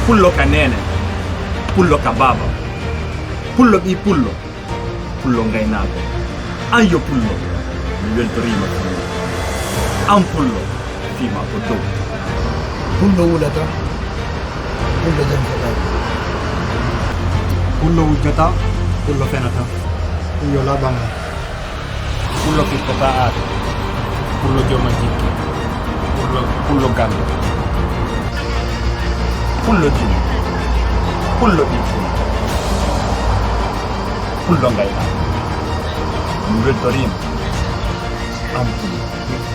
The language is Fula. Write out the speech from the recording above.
pullo ka nene, pullo ka baba, pullo ɓi pullo, pullo gaynako. An yo pullo, mi weltorima pullo. An pullo, fima ko dow. Pullo wulata, pullo jamfata. Pullo wujjata, pullo fenata. Pullo labanga. pullo firtata aata, pullo joma jikki, pullo gando. Pullo jini, pullo ɓi pullo, pullo gaynako. Mi weltorima, an pullo.